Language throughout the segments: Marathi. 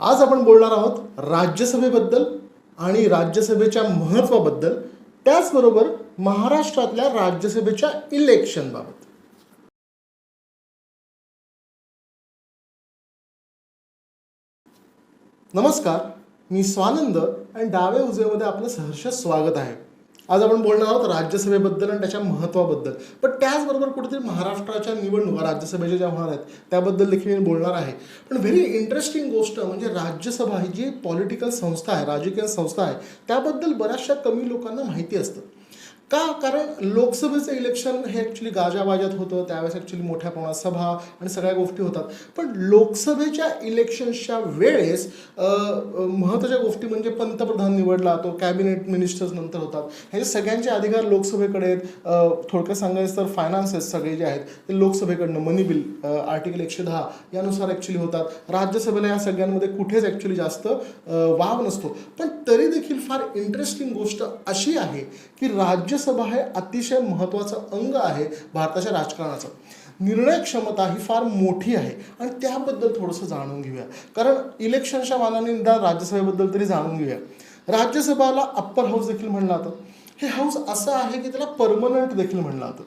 आज आपण बोलणार आहोत राज्यसभेबद्दल आणि राज्यसभेच्या महत्त्वाबद्दल, त्याचबरोबर महाराष्ट्रातल्या राज्यसभेच्या इलेक्शनबाबत. नमस्कार, मी स्वानंद आणि डावे उजवेमध्ये आपलं सहर्ष स्वागत आहे. आज आपण बोलणार आहोत राज्यसभेबद्दल आणि त्याच्या महत्त्वाबद्दल, पण त्याचबरोबर कुठेतरी महाराष्ट्राच्या निवडणुका राज्यसभेच्या ज्या होणार आहेत त्याबद्दल देखील मी बोलणार आहे. पण व्हेरी इंटरेस्टिंग गोष्ट म्हणजे राज्यसभा ही जी पॉलिटिकल संस्था आहे, राजकीय संस्था आहे, त्याबद्दल बऱ्याचशा कमी लोकांना माहिती असतं. का? कारण लोकसभेचं इलेक्शन हे ॲक्च्युली गाजावाजात होतं, त्यावेळेस ॲक्च्युली मोठ्या प्रमाणात सभा आणि सगळ्या गोष्टी होतात. पण लोकसभेच्या इलेक्शन्सच्या वेळेस महत्त्वाच्या गोष्टी म्हणजे पंतप्रधान निवडला, तो कॅबिनेट मिनिस्टर्स नंतर होतात, हे सगळ्यांचे अधिकार लोकसभेकडे आहेत. थोडक्यात सांगायचं तर फायनान्सेस सगळे जे आहेत ते लोकसभेकडनं, मनी बिल आर्टिकल 110 यानुसार ॲक्च्युली होतात. राज्यसभेला या सगळ्यांमध्ये कुठेच ॲक्च्युली जास्त वाव नसतो. पण तरी देखील फार इंटरेस्टिंग गोष्ट अशी आहे की राज्यसभा हे अतिशय महत्त्वाचं अंग आहे भारताच्या राजकारणाचं. निर्णय क्षमता ही फार मोठी आहे आणि त्याबद्दल थोडंसं जाणून घेऊया. कारण इलेक्शनच्या मानाने निदान राज्यसभेबद्दल तरी जाणून घेऊया. राज्यसभाला अप्पर हाऊस देखील म्हणलं जातं. हे हाऊस असं आहे की त्याला परमनंट देखील म्हणलं जातं.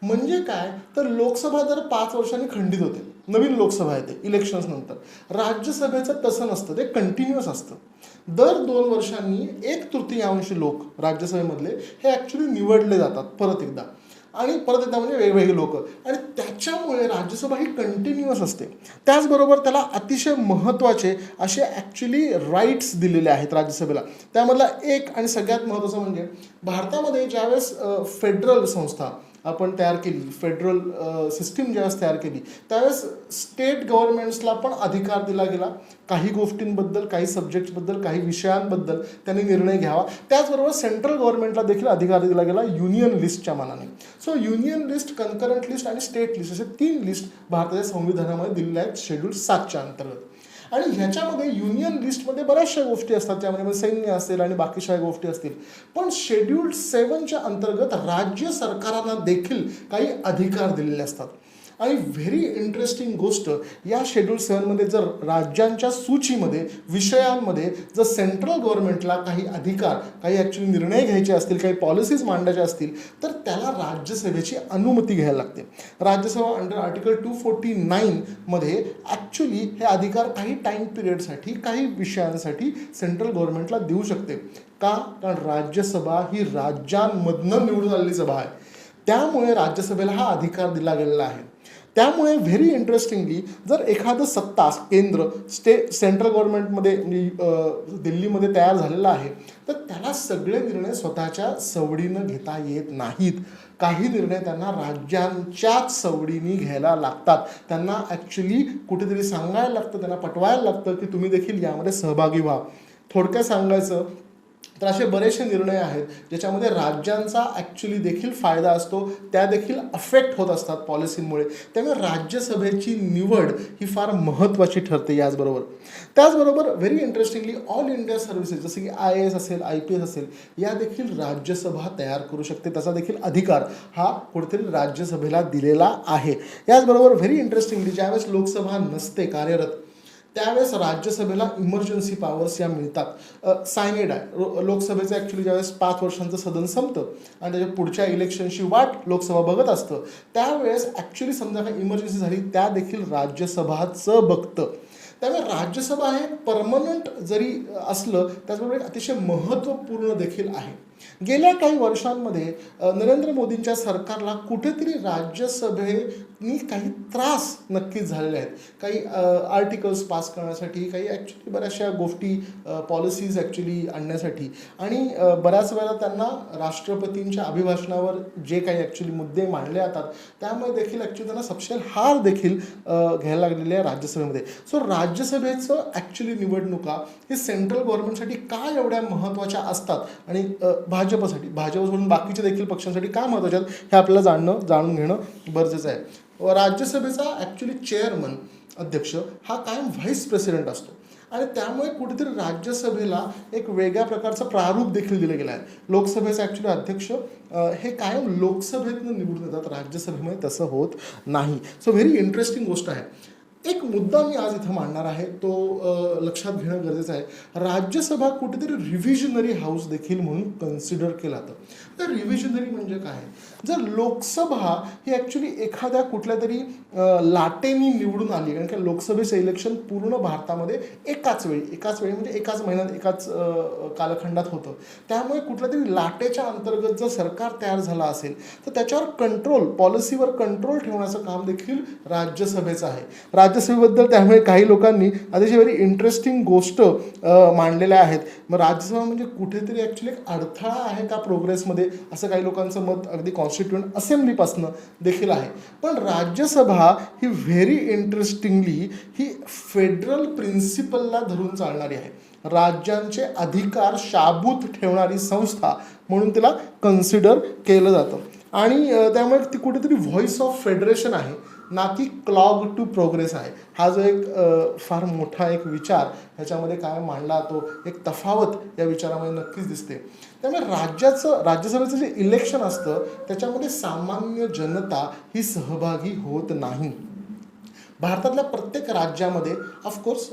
म्हणजे काय तर लोकसभा दर 5 वर्षांनी खंडित होते, नवीन लोकसभा येते इलेक्शन्स नंतर. राज्यसभेचं तसं नसतं, ते कंटिन्युअस असतं. दर 2 वर्षांनी 1/3 लोक राज्यसभेमधले हे ॲक्च्युली निवडले जातात परत एकदा, आणि परत एकदा म्हणजे वेगवेगळे लोक, आणि त्याच्यामुळे राज्यसभा ही कंटिन्युअस असते. त्याचबरोबर त्याला अतिशय महत्त्वाचे असे ॲक्च्युली राईट्स दिलेले आहेत राज्यसभेला. त्यामधला एक आणि सगळ्यात महत्त्वाचं म्हणजे भारतामध्ये ज्यावेळेस फेडरल संस्था आपण तयार केली, फेडरल सिस्टीम ज्यावेळेस तयार केली, त्यावेळेस स्टेट गव्हर्नमेंट्सला पण अधिकार दिला गेला काही गोष्टींबद्दल, काही सब्जेक्ट्सबद्दल, काही विषयांबद्दल त्यांनी निर्णय घ्यावा. त्याचबरोबर सेंट्रल गव्हर्नमेंटला देखील अधिकार दिला गेला युनियन लिस्टच्या मानाने. सो युनियन लिस्ट, कन्करंट लिस्ट आणि स्टेट लिस्ट असे 3 लिस्ट भारताच्या संविधानामध्ये दिलेल्या आहेत शेड्यूल 7च्या अंतर्गत. आणि ह्याच्यामध्ये युनियन लिस्टमध्ये बऱ्याचशा गोष्टी असतात, त्यामध्ये सैन्य असेल आणि बाकीच्या गोष्टी असतील. पण शेड्यूल 7च्या अंतर्गत राज्य सरकारांना देखील काही अधिकार दिलेले असतात. आणि व्हेरी इंटरेस्टिंग गोष्ट, या शेड्यूल 7मध्ये जर राज्यांच्या सूचीमध्ये, विषयांमध्ये जर सेंट्रल गव्हर्नमेंटला काही अधिकार, काही ॲक्च्युली निर्णय घ्यायचे असतील, काही पॉलिसीज मांडायच्या असतील, तर त्याला राज्यसभेची अनुमती घ्यायला लागते. राज्यसभा अंडर आर्टिकल 249मध्ये ॲक्च्युली हे अधिकार काही टाईम पिरियडसाठी, काही विषयांसाठी सेंट्रल गव्हर्नमेंटला देऊ शकते. का? कारण राज्यसभा ही राज्यांमधनं निवडून आलेली सभा आहे, त्यामुळे राज्यसभेला हा अधिकार दिला गेलेला आहे. त्यामुळे व्हेरी इंटरेस्टिंगली जर एखादं सत्ता केंद्र सेंट्रल गव्हर्नमेंटमध्ये दिल्लीमध्ये तयार झालेला आहे, तर त्याला सगळे निर्णय स्वतःच्या सवडीनं घेता येत नाहीत. काही निर्णय त्यांना राज्यांच्याच सवडीने घ्यायला लागतात. त्यांना ॲक्च्युली कुठेतरी सांगायला लागतं, त्यांना पटवायला लागतं की तुम्ही देखील यामध्ये सहभागी व्हा. थोडक्यात सांगायचं तर असे बरेचसे निर्णय आहेत ज्याच्यामध्ये राज्यांचा ॲक्च्युली देखील फायदा असतो, त्या देखील अफेक्ट होत असतात पॉलिसीमुळे. त्यामुळे राज्यसभेची निवड ही फार महत्त्वाची ठरते. त्याचबरोबर very interestingly all India services जसे की IAS असेल, IPS असेल, या देखील राज्यसभा तयार करू शकते. त्याचा देखील अधिकार हा कुठेतरी राज्यसभेला दिलेला आहे. याचबरोबर व्हेरी इंटरेस्टिंगली ज्यावेळेस लोकसभा नसते कार्यरत, त्यावेळेस राज्यसभेला इमर्जन्सी पॉवर्स या मिळतात. सायनेड आहे लोकसभेचं ॲक्च्युली ज्यावेळेस 5 वर्षांचं सदन संपतं आणि त्याच्या पुढच्या इलेक्शनची वाट लोकसभा बघत असतं, त्यावेळेस ॲक्च्युली समजा काही इमर्जन्सी झाली, त्या देखील राज्यसभाचं बघतं. त्यामुळे राज्यसभा हे परमनंट जरी असलं, त्याचबरोबर एक अतिशय महत्त्वपूर्ण देखील आहे. गेल्या काही वर्षांमध्ये नरेंद्र मोदींच्या सरकारला कुठेतरी राज्यसभेनी काही त्रास नक्कीच झालेले आहेत. काही आर्टिकल्स पास करण्यासाठी, काही ॲक्च्युली बऱ्याचशा गोष्टी, पॉलिसीज ॲक्च्युली आणण्यासाठी, आणि बऱ्याच वेळेला त्यांना राष्ट्रपतींच्या अभिभाषणावर जे काही ॲक्च्युली मुद्दे मांडले जातात, त्यामुळे देखील ॲक्च्युली त्यांना सपशेल हार देखील घ्यायला लागलेली आहे राज्यसभेमध्ये. सो राज्यसभेचं ॲक्च्युली निवडणुका हे सेंट्रल गव्हर्नमेंटसाठी का एवढ्या महत्त्वाच्या असतात आणि भाजप सोडून बाकीचे देखील पक्षांसाठी का महत्त्वाचे आहेत, हे आपल्याला जाणून घेणं गरजेचं आहे. राज्यसभेचा ॲक्च्युली चेअरमन, अध्यक्ष, हा कायम व्हाईस प्रेसिडेंट असतो, आणि त्यामुळे कुठेतरी राज्यसभेला एक वेगळ्या प्रकारचं प्रारूप देखील दिलं गेलं आहे. लोकसभेचा ॲक्च्युली अध्यक्ष हे कायम लोकसभेतनं निवडून येतात, राज्यसभेमध्ये तसं होत नाही. सो व्हेरी इंटरेस्टिंग गोष्ट आहे. एक मुद्दा मी आज इथं मांडणार आहे, तो लक्षात घेणं गरजेचं आहे. राज्यसभा कुठेतरी रिव्हिजनरी हाऊस देखील म्हणून कन्सिडर केलं जातं. तर रिव्हिजनरी म्हणजे काय? जर लोकसभा ही ॲक्च्युली एखाद्या कुठल्या तरी लाटेनी निवडून आली, कारण की लोकसभेचं इलेक्शन पूर्ण भारतामध्ये एकाच वेळी म्हणजे एकाच महिन्यात एकाच कालखंडात होतं. त्यामुळे कुठल्या तरी लाटेच्या अंतर्गत जर सरकार तयार झालं असेल तर त्याच्यावर कंट्रोल, पॉलिसीवर कंट्रोल ठेवण्याचं काम देखील राज्यसभेचं आहे. राज्यसभेबद्दल त्यामुळे काही लोकांनी अतिशय व्हेरी इंटरेस्टिंग गोष्ट मांडलेल्या आहेत. मग राज्यसभा म्हणजे कुठेतरी ॲक्च्युली एक अडथळा आहे का प्रोग्रेसमध्ये, असं काही लोकांचं मत अगदी कॉन्स्टिट्युएंट असेंब्लीपासनं देखील आहे. पण राज्यसभा ही व्हेरी इंटरेस्टिंगली ही फेडरल प्रिन्सिपलला धरून चालणारी आहे. राज्यांचे अधिकार शाबूत ठेवणारी संस्था म्हणून तिला कन्सिडर केलं जातं. आणि त्यामुळे ती कुठेतरी व्हॉइस ऑफ फेडरेशन आहे, ना की क्लॉग टू प्रोग्रेस आहे. हा जो एक फार मोठा एक विचार ह्याच्यामध्ये काय मांडला, तो एक तफावत या विचारामध्ये नक्कीच दिसते. त्यामुळे राज्यसभेचं जे इलेक्शन असतं त्याच्यामध्ये सामान्य जनता ही सहभागी होत नाही. भारतातल्या प्रत्येक राज्यामध्ये ऑफकोर्स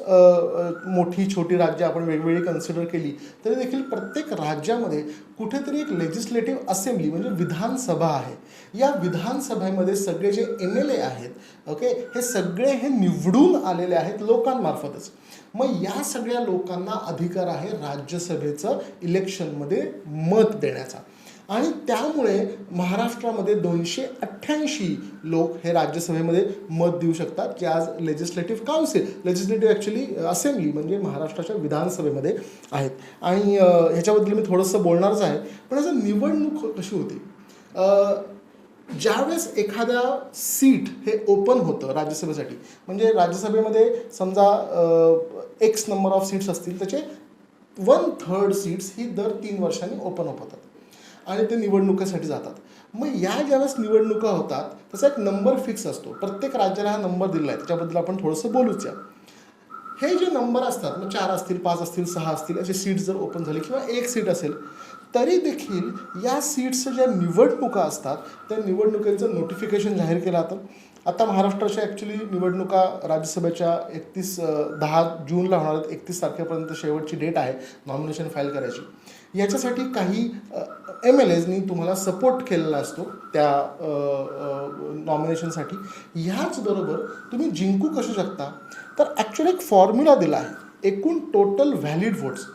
मोठी छोटी राज्य आपण वेगवेगळी कन्सिडर केली तरी देखील प्रत्येक राज्यामध्ये कुठेतरी एक लेजिस्लेटिव्ह असेंब्ली म्हणजे विधानसभा आहे. या विधानसभेमध्ये सगळे जे MLA आहेत, ओके, हे सगळे हे निवडून आलेले आहेत लोकांमार्फतच. मग या सगळ्या लोकांना अधिकार आहे राज्यसभेचं इलेक्शनमध्ये मत देण्याचा. आणि त्यामुळे महाराष्ट्रामध्ये 288 लोक हे राज्यसभेमध्ये मत देऊ शकतात, जे आज legislative council, legislative actually assembly म्हणजे महाराष्ट्राच्या विधानसभेमध्ये आहेत. आणि ह्याच्याबद्दल मी थोडंसं बोलणारच आहे. पण याचं निवडणूक कशी होते? ज्यावेळेस एखाद्या सीट हे ओपन होतं राज्यसभेसाठी, म्हणजे राज्यसभेमध्ये समजा X नंबर ऑफ सीट्स असतील, त्याचे 1/3 सीट्स ही दर 3 वर्षांनी ओपन अप होतात आणि ते निवडणुकीसाठी जातात. मग या ज्यावेळेस निवडणुका होतात त्याचा एक नंबर फिक्स असतो. प्रत्येक राज्याला हा नंबर दिला आहे, त्याच्याबद्दल आपण थोडंसं बोलूच या. हे जे नंबर असतात, मग 4 असतील, 5 असतील, 6 असतील, असे सीट्स जर ओपन झाले किंवा 1 सीट असेल तरी देखील या सीट्सच्या ज्या निवडणुका असतात त्या निवडणुकांचं नोटिफिकेशन जाहीर केलं जातं. आता महाराष्ट्राच्या ॲक्च्युली निवडणुका राज्यसभेच्या 10 जूनला होणार आहेत. 31 तारखेपर्यंत शेवटची डेट आहे नॉमिनेशन फाईल करायची. याच्यासाठी काही MLAsनी तुम्हाला सपोर्ट केलेला असतो त्या नॉमिनेशनसाठी. ह्याचबरोबर तुम्ही जिंकू कशू शकता, तर ॲक्च्युली एक फॉर्म्युला दिला आहे, एकूण टोटल व्हॅलिड व्होट्स.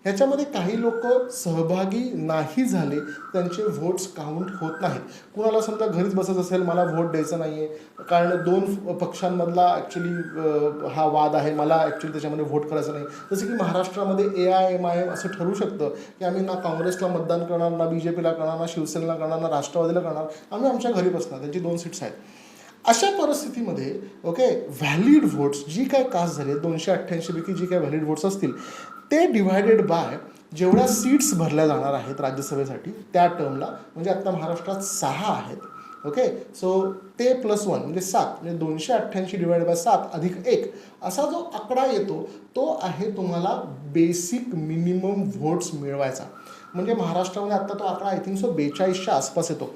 ह्याच्यामध्ये काही लोक सहभागी नाही झाले, त्यांचे व्होट्स काउंट होत नाहीत. कुणाला समजा घरीच बसत असेल, मला व्होट द्यायचं नाही आहे कारण 2 पक्षांमधला ॲक्च्युली हा वाद आहे, मला ॲक्च्युली त्याच्यामध्ये व्होट करायचं नाही. जसं की महाराष्ट्रामध्ये AIMIM असं ठरवू शकतं की आम्ही ना काँग्रेसला मतदान करणार, ना BJPला करणार, ना शिवसेनेला करणार, ना राष्ट्रवादीला करणार, आम्ही आमच्या घरी बसणार. त्यांची 2 सीट्स आहेत. अशा परिस्थितीमध्ये ओके, व्हॅलिड व्होट्स जी काय कास्ट झाली 288 पैकी जी काय व्हॅलिड व्होट्स असतील ते डिव्हायडेड बाय जेवढ्या सीट्स भरल्या जाणार आहेत राज्यसभेसाठी त्या टर्मला, म्हणजे आत्ता महाराष्ट्रात 6 आहेत. ओके, सो ते +1 म्हणजे 7, म्हणजे 288 डिवाइड बाय 7 अधिक 1 असा जो आकडा येतो तो आहे तुम्हाला बेसिक मिनिमम व्होट्स मिळवायचा. म्हणजे महाराष्ट्रामध्ये आत्ता तो आकडा आय थिंक सो 42च्या आसपास येतो.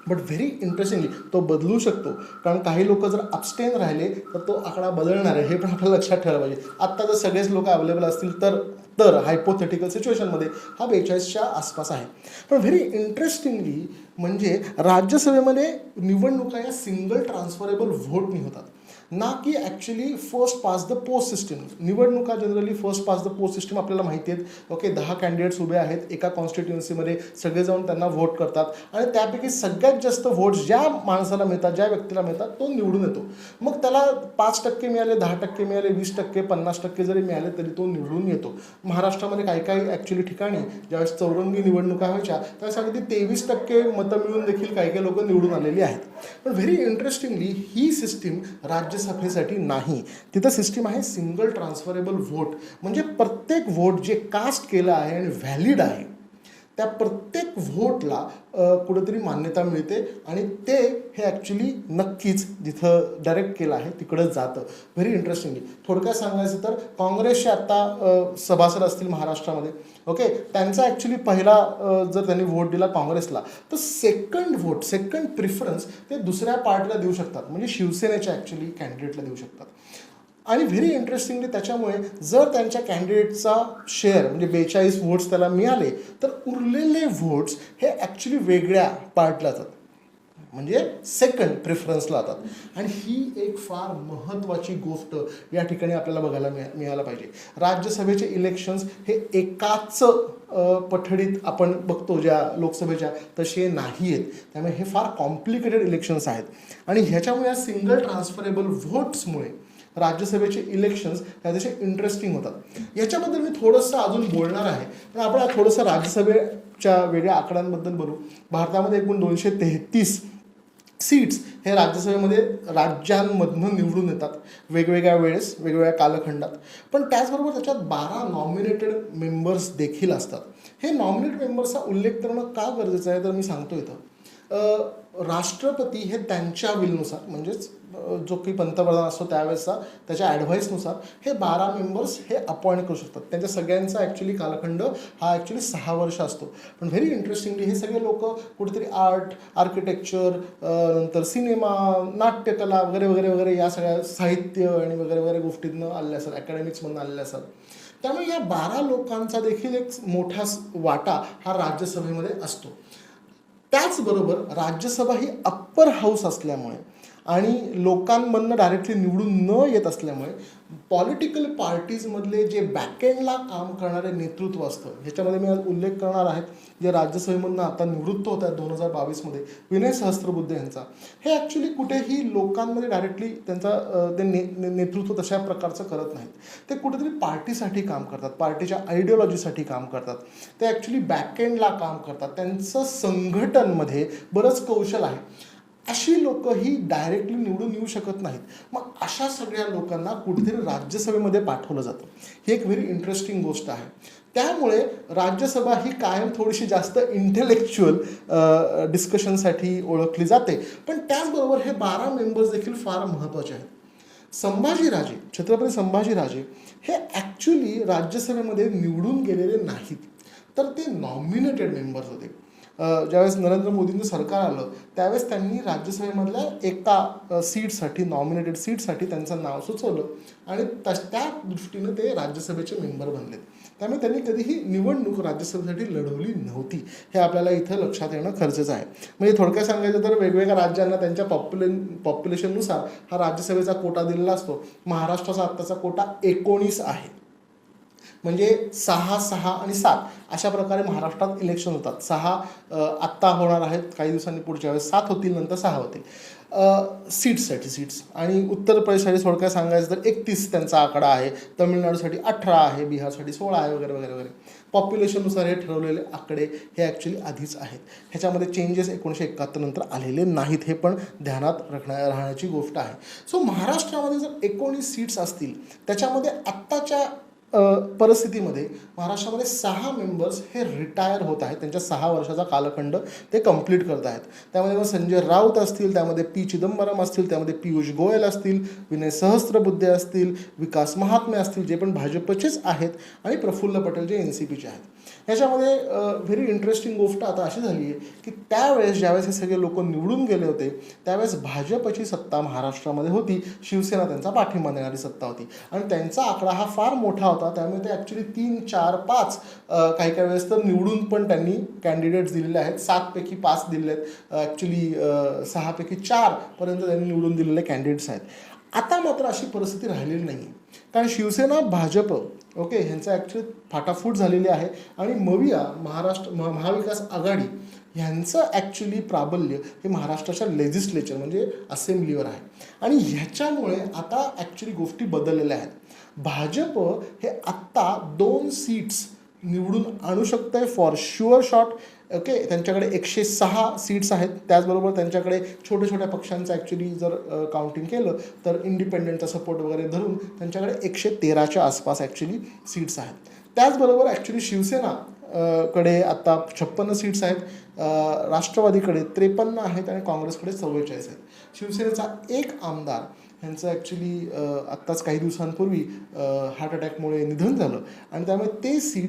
बट व्हेरी इंटरेस्टिंगली तो बदलू शकतो, कारण काही लोक जर अबस्टेन राहिले तर तो आकडा बदलणार आहे, हे पण आपल्याला लक्षात ठेवायला पाहिजे. आत्ता जर सगळेच लोक अवेलेबल असतील तर हायपोथेटिकल सिच्युएशनमध्ये हा 42च्या आसपास आहे. पण व्हेरी इंटरेस्टिंगली म्हणजे राज्यसभेमध्ये निवडणुका या सिंगल ट्रान्सफरेबल व्होटनी होतात, ना की actually first past the post system. निवडणुका generally first past the post system आपल्याला माहिती आहेत. ओके, 10 कॅन्डिडेट्स उभे आहेत एका कॉन्स्टिट्युएन्सीमध्ये, सगळे जाऊन त्यांना व्होट करतात आणि त्यापैकी सगळ्यात जास्त व्होट्स ज्या माणसाला मिळतात, ज्या व्यक्तीला मिळतात तो निवडून येतो. मग त्याला 5% मिळाले, 10% मिळाले, 20%, 50% जरी मिळाले तरी तो निवडून येतो. महाराष्ट्रामध्ये काही ॲक्च्युली ठिकाणी ज्यावेळेस चौरंगी निवडणुका व्हायच्या त्यावेळेस अगदी 23% मतं मिळून देखील काही लोक निवडून आलेली आहेत. पण व्हेरी इंटरेस्टिंगली ही सिस्टीम राज्यसभेसाठी नाही. तिथं सिस्टीम आहे सिंगल ट्रान्सफरेबल व्होट, म्हणजे प्रत्येक व्होट जे कास्ट केलं आहे आणि व्हॅलिड आहे त्या प्रत्येक व्होटला कुठेतरी मान्यता मिळते आणि ते हे ॲक्च्युली नक्कीच जिथं डायरेक्ट केलं आहे तिकडंच जातं. व्हेरी इंटरेस्टिंगली थोडक्यात सांगायचं तर काँग्रेसचे आत्ता सभासद असतील महाराष्ट्रामध्ये, ओके, त्यांचा ॲक्च्युली पहिला जर त्यांनी व्होट दिला काँग्रेसला तर सेकंड प्रिफरन्स ते दुसऱ्या पार्टीला देऊ शकतात, म्हणजे शिवसेनेच्या ॲक्च्युली कॅन्डिडेटला देऊ शकतात. आणि व्हेरी इंटरेस्टिंगली त्याच्यामुळे जर त्यांच्या कॅन्डिडेटचा शेअर म्हणजे 42 व्होट्स त्याला मिळाले तर उरलेले व्होट्स हे ॲक्च्युली वेगळ्या पार्टला जातात, म्हणजे सेकंड प्रेफरन्सला जातात. आणि ही एक फार महत्त्वाची गोष्ट या ठिकाणी आपल्याला बघायला मिळायला पाहिजे. राज्यसभेचे इलेक्शन्स हे एकाच पठडीत आपण बघतो ज्या लोकसभेच्या तसे नाही आहेत, त्यामुळे हे फार कॉम्प्लिकेटेड इलेक्शन्स आहेत. आणि ह्याच्यामुळे या सिंगल ट्रान्सफरेबल व्होट्समुळे राज्यसभेचे इलेक्शन्स अतिशय इंटरेस्टिंग होतात. याच्याबद्दल मी थोडंसं अजून बोलणार आहे, पण आपण थोडंसं राज्यसभेच्या वेगळ्या आकड्यांबद्दल बोलू. भारतामध्ये एकूण 233 सीट्स हे राज्यसभेमध्ये राज्यांमधनं निवडून येतात वेगवेगळ्या वेळेस वेगवेगळ्या कालखंडात. पण त्याचबरोबर त्याच्यात 12 नॉमिनेटेड मेंबर्स देखील असतात. हे नॉमिनेटेड मेंबर्सचा उल्लेख करणं का गरजेचं आहे तर मी सांगतो इथं. राष्ट्रपती हे त्यांच्या विलनुसार म्हणजेच जो काही पंतप्रधान असतो त्यावेळेसचा त्याच्या ॲडव्हाईसनुसार हे 12 मेंबर्स हे अपॉइंट करू शकतात. त्यांच्या सगळ्यांचा ॲक्च्युली कालखंड हा ॲक्च्युली 6 वर्ष असतो. पण व्हेरी इंटरेस्टिंगली हे सगळे लोक कुठेतरी आर्ट, आर्किटेक्चर, नंतर सिनेमा, नाट्यकला वगैरे वगैरे वगैरे या सगळ्या साहित्य आणि वगैरे वगैरे गोष्टींनं आलेले असतात, अकॅडमिक्समधून आलेले असतात. त्यामुळे या 12 लोकांचा देखील एक मोठा वाटा हा राज्यसभेमध्ये असतो. त्याचबरोबर राज्यसभा ही अप्पर हाऊस असल्यामुळे आणि लोकांमधनं डायरेक्टली निवडून न येत असल्यामुळे पॉलिटिकल पार्टीजमधले जे बॅकएंडला काम करणारे नेतृत्व असतं, ह्याच्यामध्ये मी आज उल्लेख करणार आहे जे राज्यसभेमधनं आता निवृत्त होत आहेत 2022मध्ये, विनय सहस्त्रबुद्धे यांचा. हे ॲक्च्युली कुठेही लोकांमध्ये डायरेक्टली त्यांचा ते नेतृत्व तशा प्रकारचं करत नाहीत. ते कुठेतरी पार्टीसाठी काम करतात, पार्टीच्या आयडिओलॉजीसाठी काम करतात, ते ॲक्च्युली बॅकएंडला काम करतात, त्यांचं संघटनमध्ये बरंच कौशल आहे. अशी लोक ही डायरेक्टली निवडून येऊ शकत नाहीत. मग अशा सगळ्या लोकांना कुठेतरी राज्यसभेमध्ये पाठवलं जातं. ही एक व्हेरी इंटरेस्टिंग गोष्ट आहे. त्यामुळे राज्यसभा ही कायम थोडीशी जास्त इंटेलेक्च्युअल डिस्कशनसाठी ओळखली जाते. पण त्याचबरोबर हे 12 मेंबर्स देखील फार महत्त्वाचे आहेत. संभाजीराजे, छत्रपती संभाजीराजे हे ॲक्च्युली राज्यसभेमध्ये निवडून गेलेले नाहीत, तर ते नॉमिनेटेड मेंबर्स होते. ज्यावेळेस नरेंद्र मोदींचं सरकार आलं त्यावेळेस त्यांनी राज्यसभेमधल्या एका सीटसाठी, नॉमिनेटेड सीटसाठी त्यांचं नाव सुचवलं आणि त्या दृष्टीनं ते राज्यसभेचे मेंबर बनलेत. त्यामुळे त्यांनी कधीही निवडणूक राज्यसभेसाठी लढवली नव्हती. हे आपल्याला इथं लक्षात येणं गरजेचं आहे. म्हणजे थोडक्यात सांगायचं तर वेगवेगळ्या राज्यांना त्यांच्या पॉप्युलेशननुसार हा राज्यसभेचा कोटा दिलेला असतो. महाराष्ट्राचा आत्ताचा कोटा 19 आहे, म्हणजे 6, 6 आणि 7 अशा प्रकारे महाराष्ट्रात इलेक्शन होतात. 6 आत्ता होणार आहेत काही दिवसांनी, पुढच्या वेळेस 7 होतील, नंतर 6 होतील सीट्स. आणि उत्तर प्रदेशसाठी थोडक्यात सांगायचं तर 31 त्यांचा आकडा आहे, तमिळनाडूसाठी 18 आहे, बिहारसाठी 16 आहे वगैरे वगैरे वगैरे. पॉप्युलेशननुसार हे ठरवलेले आकडे हे ॲक्च्युली आधीच आहेत. ह्याच्यामध्ये चेंजेस 1971 नंतर आलेले नाहीत, हे पण ध्यानात राहण्याची गोष्ट आहे. सो महाराष्ट्रामध्ये जर 19 सीट्स असतील त्याच्यामध्ये आत्ताच्या परिस्थितीमध्ये महाराष्ट्रामध्ये 6 मेंबर्स हे रिटायर होत आहेत, त्यांच्या 6 वर्षाचा कालखंड ते कंप्लीट करत आहेत. त्यामध्ये मग संजय राऊत असतील, त्यामध्ये पी चिदंबरम असतील, त्यामध्ये पियुष गोयल असतील, विनय सहस्त्रबुद्धे असतील, विकास महात्मे असतील जे पण भाजपचेच आहेत, आणि प्रफुल्ल पटेल जे NCPचे आहेत. ह्याच्यामध्ये व्हेरी इंटरेस्टिंग गोष्ट आता अशी झाली आहे की त्यावेळेस ज्यावेळेस हे सगळे लोक निवडून गेले होते त्यावेळेस भाजपची सत्ता महाराष्ट्रामध्ये होती, शिवसेना त्यांचा पाठिंबा देणारी सत्ता होती आणि त्यांचा आकडा हा फार मोठा होता. त्यामुळे ते ॲक्च्युली 3, 4, 5 काही काही वेळेस तर निवडून पण त्यांनी कॅन्डिडेट्स दिलेले आहेत. 7 पैकी 5 दिलेले आहेत, ॲक्च्युली 6 पैकी 4 पर्यंत त्यांनी निवडून दिलेले कॅन्डिडेट्स आहेत. आता मात्र अशी परिस्थिती राहिलेली नाही आहे, कारण शिवसेना, भाजप ओके ह्यांचं ॲक्च्युली फाटाफूट झालेली आहे आणि मविया महाविकास आघाडी ह्यांचं ॲक्च्युली प्राबल्य हे महाराष्ट्राच्या लेजिस्लेचर म्हणजे असेंब्लीवर आहे. आणि ह्याच्यामुळे आता ॲक्च्युली गोष्टी बदललेल्या आहेत. भाजप हे आत्ता 2 सीट्स निवडून आणू शकतं आहे फॉर शुअर शॉट. ओके, त्यांच्याकडे 106 सीट्स आहेत. त्याचबरोबर त्यांच्याकडे छोट्या छोट्या पक्षांचं ॲक्च्युली जर काउंटिंग केलं तर इंडिपेंडंटचा सपोर्ट वगैरे धरून त्यांच्याकडे 113च्या आसपास ॲक्च्युली सीट्स आहेत. त्याचबरोबर ॲक्च्युली शिवसेना कडे आता 56 सीट्स आहेत, राष्ट्रवादीकडे 53 आहेत आणि काँग्रेसकडे 44 आहेत. शिवसेनेचा एक आमदार ह्यांचं ॲक्च्युली आत्ताच काही दिवसांपूर्वी हार्ट अटॅकमुळे निधन झालं आणि त्यामुळे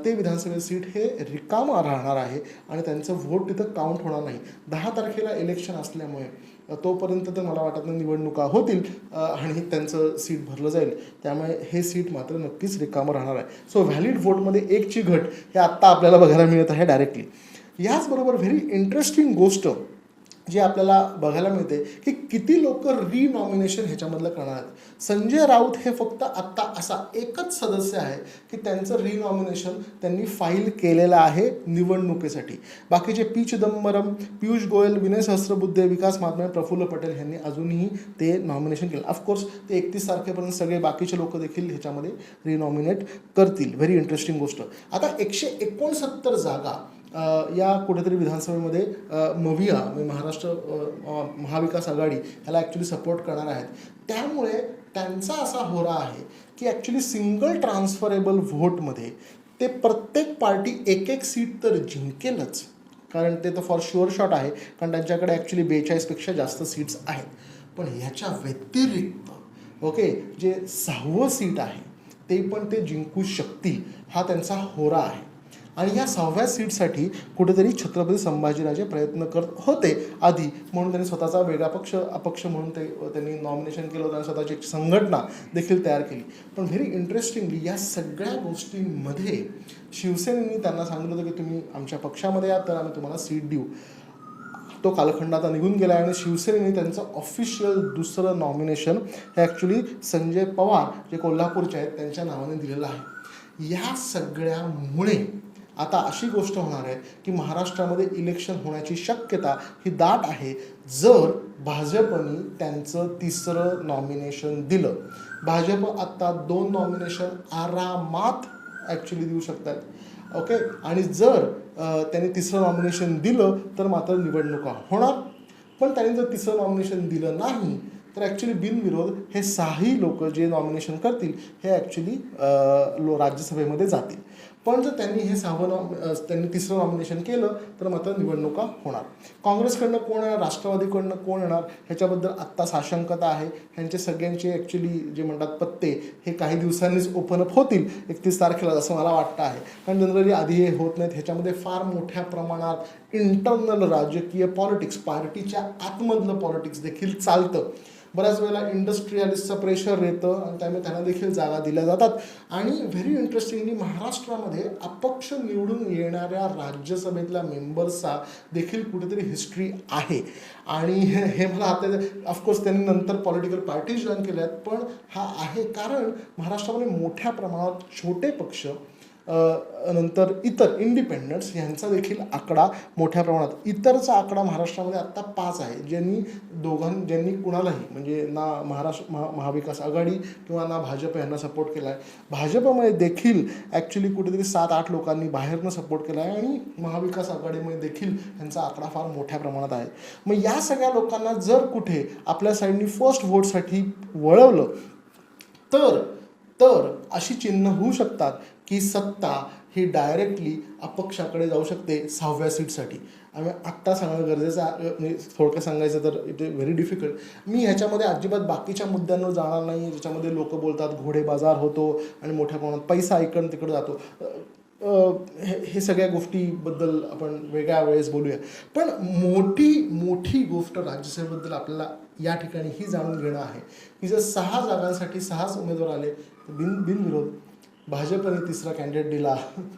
ते विधानसभेचं सीट हे रिकामं राहणार आहे आणि त्यांचं व्होट तिथं काउंट होणार नाही. 10 तारखेला इलेक्शन असल्यामुळे तोपर्यंत तर मला वाटत नाही निवडणुका होतील आणि त्यांचं सीट भरलं जाईल. त्यामुळे हे सीट मात्र नक्कीच रिकामं राहणार आहे. सो व्हॅलिड व्होटमध्ये 1ची घट हे आत्ता आपल्याला बघायला मिळत आहे डायरेक्टली. याचबरोबर व्हेरी इंटरेस्टिंग गोष्ट जी आपल्याला बघायला मिळते की किती लोक रिनॉमिनेशन ह्याच्यामधलं करणार आहेत. संजय राऊत हे फक्त आत्ता असा एकच सदस्य आहे की त्यांचं रिनॉमिनेशन त्यांनी फाईल केलेलं आहे निवडणुकीसाठी. बाकीचे पी चिदंबरम, पियुष गोयल, विनय सहस्त्रबुद्धे, विकास महात्मे, प्रफुल्ल पटेल यांनी अजूनही ते नॉमिनेशन केलं. ऑफकोर्स ते 31 तारखेपर्यंत सगळे बाकीचे लोक देखील ह्याच्यामध्ये रिनॉमिनेट करतील. व्हेरी इंटरेस्टिंग गोष्ट. आता 169 जागा या कुठेतरी विधानसभेमध्ये मविया महाराष्ट्र महाविकास आघाडी ह्याला ॲक्च्युली सपोर्ट करणार आहेत. त्यामुळे त्यांचा असा होरा आहे की ॲक्च्युली सिंगल ट्रान्सफरेबल व्होटमध्ये ते प्रत्येक पार्टी एक सीट तर जिंकेलच, कारण ते तर फॉर शुअर शॉट आहे, कारण त्यांच्याकडे ॲक्च्युली 42पेक्षा जास्त सीट्स आहेत. पण ह्याच्या व्यतिरिक्त जे 6वं सीट आहे ते पण ते जिंकू शकतील, हा त्यांचा होरा आहे. आणि या 6व्या सीटसाठी कुठेतरी छत्रपती संभाजीराजे प्रयत्न करत होते आधी, म्हणून त्यांनी स्वतःचा वेगळा अपक्ष म्हणून त्यांनी नॉमिनेशन केलं होतं आणि स्वतःची एक संघटना देखील तयार केली. पण व्हेरी इंटरेस्टिंगली या सगळ्या गोष्टींमध्ये शिवसेनेने त्यांना सांगितलं होतं की तुम्ही आमच्या पक्षामध्ये या तर आम्ही तुम्हाला सीट देऊ. तो कालखंड आता निघून गेला आहे आणि शिवसेनेने त्यांचं ऑफिशियल दुसरं नॉमिनेशन हे ॲक्च्युली संजय पवार जे कोल्हापूरचे आहेत त्यांच्या नावाने दिलेलं आहे. या सगळ्यामुळे आता अशी गोष्ट होणार आहे की महाराष्ट्रामध्ये इलेक्शन होण्याची शक्यता ही दाट आहे जर भाजपनी त्यांचं 3रं नॉमिनेशन दिलं. भाजप आत्ता 2 नॉमिनेशन आरामात ॲक्च्युली देऊ शकतात. आणि जर त्यांनी 3रं नॉमिनेशन दिलं तर मात्र निवडणुका होणार. पण त्यांनी जर 3रं नॉमिनेशन दिलं नाही तर ॲक्च्युली बिनविरोध हे 6ही लोक जे नॉमिनेशन करतील हे ॲक्च्युली राज्यसभेमध्ये जातील. पण जर त्यांनी हे 3रं नॉमिनेशन केलं तर मात्र निवडणुका होणार. काँग्रेसकडनं कोण येणार, राष्ट्रवादीकडनं कोण येणार ह्याच्याबद्दल आत्ता साशंकता आहे. ह्यांचे सगळ्यांचे ॲक्च्युली जे म्हणतात पत्ते हे काही दिवसांनीच ओपन अप होतील 31 तारखेला असं मला वाटतं आहे. कारण जनरली आधी हे होत नाहीत. ह्याच्यामध्ये फार मोठ्या प्रमाणात इंटरनल राजकीय पॉलिटिक्स, पार्टीच्या आतमधलं पॉलिटिक्स देखील चालतं. बऱ्याच वेळेला इंडस्ट्रियलिस्टचं प्रेशर येतं आणि त्यामुळे त्यांना देखील जागा दिल्या जातात. आणि व्हेरी इंटरेस्टिंगली महाराष्ट्रामध्ये अपक्ष निवडून येणाऱ्या राज्यसभेतल्या मेंबर्सचा देखील कुठेतरी हिस्ट्री आहे. आणि हे मला आता ऑफकोर्स त्यांनी नंतर पॉलिटिकल पार्टीज जॉईन केल्या आहेत, पण हा आहे कारण महाराष्ट्रामध्ये मोठ्या प्रमाणात छोटे पक्ष नंतर इतर इंडिपेंडन्ट्स यांचा देखील आकडा मोठ्या प्रमाणात. इतरचा आकडा महाराष्ट्रामध्ये आत्ता 5 आहे, ज्यांनी कुणालाही म्हणजे ना महाविकास आघाडी किंवा ना भाजप यांना सपोर्ट केला आहे. भाजपमध्ये देखील ॲक्च्युली कुठेतरी 7-8 लोकांनी बाहेरनं सपोर्ट केला आहे आणि महाविकास आघाडीमध्ये देखील यांचा आकडा फार मोठ्या प्रमाणात आहे. मग या सगळ्या लोकांना जर कुठे आपल्या साईडनी फर्स्ट व्होटसाठी वळवलं तर अशी चिन्ह होऊ शकतात की सत्ता ही डायरेक्टली अपक्षाकडे जाऊ शकते 6व्या सीटसाठी. आम्ही आत्ता सांगणं गरजेचं म्हणजे थोडक्यात सांगायचं तर इट इज व्हेरी डिफिकल्ट. मी ह्याच्यामध्ये अजिबात बाकीच्या मुद्द्यांवर जाणार नाही ज्याच्यामध्ये लोक बोलतात घोडे बाजार होतो आणि मोठ्या प्रमाणात पैसा इकडं तिकडं जातो. हे सगळ्या गोष्टीबद्दल आपण वेगळ्या वेळेस बोलूया. पण मोठी गोष्ट राज्यसभेबद्दल आपल्याला या ठिकाणी ही जाणून घेणं आहे की जर 6 जागांसाठी 6च उमेदवार आले तर बिनविरोध भाजपने 3रा कॅन्डिडेट दिला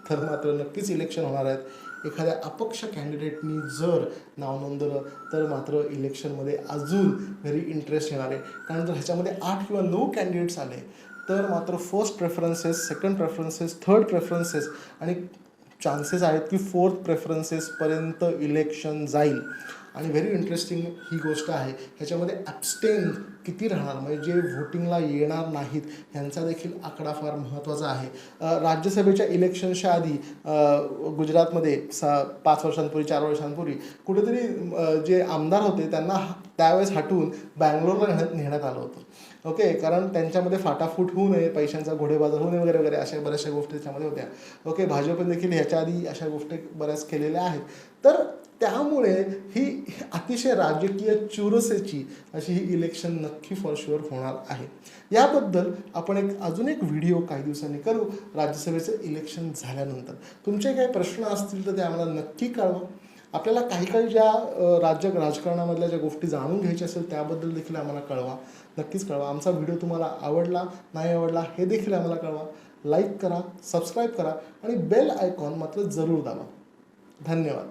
तर मात्र नक्कीच इलेक्शन होणार आहेत. एखाद्या अपक्ष कॅन्डिडेटनी जर नाव नोंदवलं तर मात्र इलेक्शनमध्ये अजून व्हेरी इंटरेस्ट येणार आहे. कारण जर ह्याच्यामध्ये 8 किंवा 9 कॅन्डिडेट्स आले तर मात्र first preferences, second preferences, third preferences आणि चान्सेस आहेत की 4th प्रेफरन्सेसपर्यंत इलेक्शन जाईल. आणि व्हेरी इंटरेस्टिंग ही गोष्ट आहे, ह्याच्यामध्ये ॲब्स्टेन किती राहणार, म्हणजे जे व्होटिंगला येणार नाहीत ह्यांचा देखील आकडा फार महत्त्वाचा आहे. राज्यसभेच्या इलेक्शनच्या आधी गुजरातमध्ये 5 वर्षांपूर्वी 4 वर्षांपूर्वी कुठेतरी जे आमदार होते त्यांना त्यावेळेस हटवून बँगलोरला नेण्यात आलं होतं. ओके, कारण त्यांच्यामध्ये फाटाफूट होऊ नये, पैशांचा घोडेबाजार होऊ नये वगैरे वगैरे अशा बऱ्याचशा गोष्टी त्याच्यामध्ये होत्या. ओके, भाजपने देखील ह्याच्या आधी अशा गोष्टी बऱ्याच केलेल्या आहेत. तर त्यामुळे ही अतिशय राजकीय चुरसेची अशी ही इलेक्शन नक्की फॉर शुअर होणार आहे. याबद्दल आपण अजून एक व्हिडिओ काही दिवसांनी करू राज्यसभेचं इलेक्शन झाल्यानंतर. तुमचे काही प्रश्न असतील तर ते आम्हाला नक्की कळवा. आपल्याला काही ज्या राजकारणामधल्या ज्या गोष्टी जाणून घ्यायच्या असेल त्याबद्दल देखील आम्हाला कळवा, नक्कीच कळवा. आमचा व्हिडिओ तुम्हाला आवडला नाही आवडला हे देखील आम्हाला कळवा. लाईक करा, सबस्क्राईब करा आणि बेल आयकॉन मात्र जरूर दाबा. धन्यवाद.